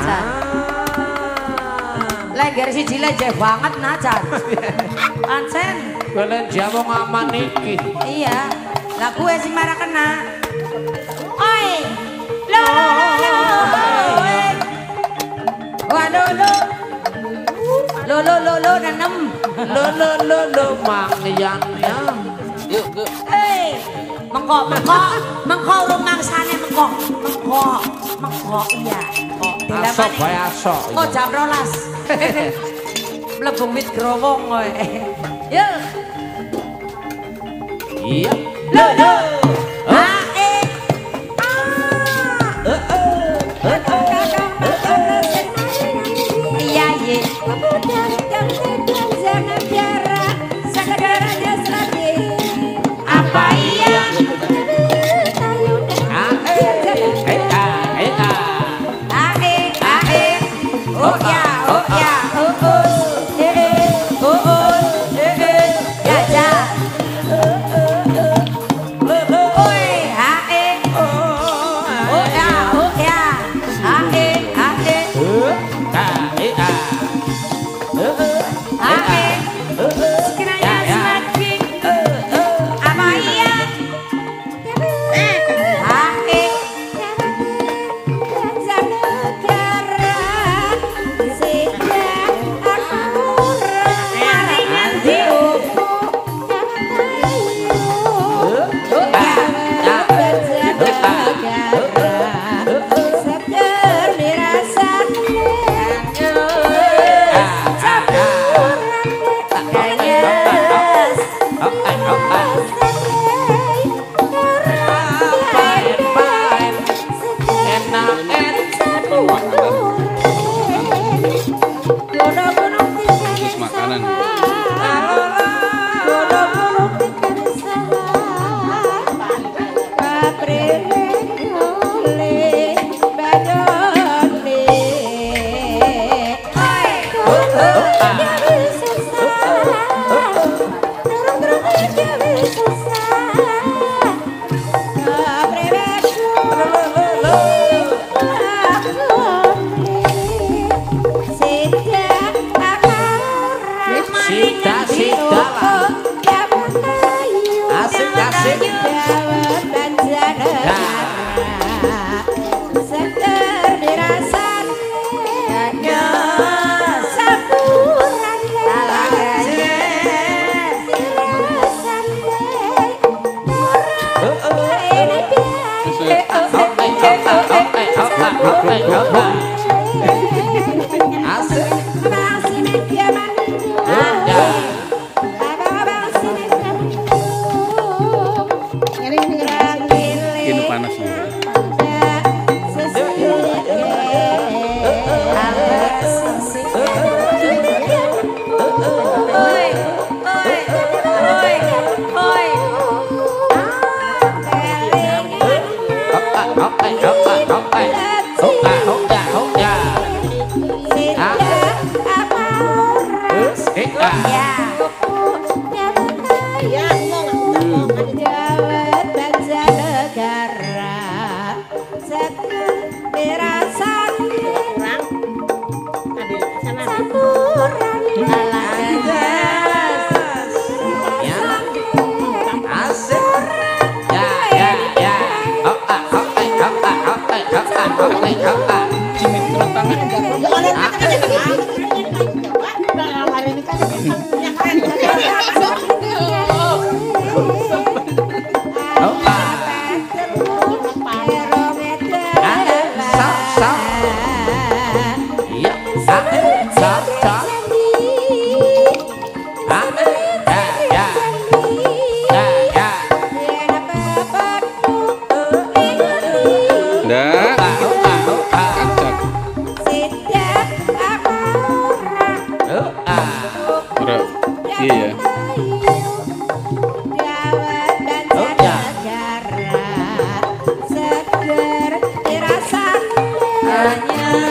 najan. Lengger siji lejeh banget najan. Pancen. Kalian jamu ngaman iki. Iya. Lah gue sing marah kena. Oi. Lo. Waduh lo. Lo nanem. Lo mangyannya. Yuk ke. Hei. Mengko rumangsane mengko iya. Asok bae asok. Kok jam 12. Mlebu wit growong kowe. Yuk. Iya. Lo. Iya ye. Apa iya? Oh ya, ya ja. Oi, hanya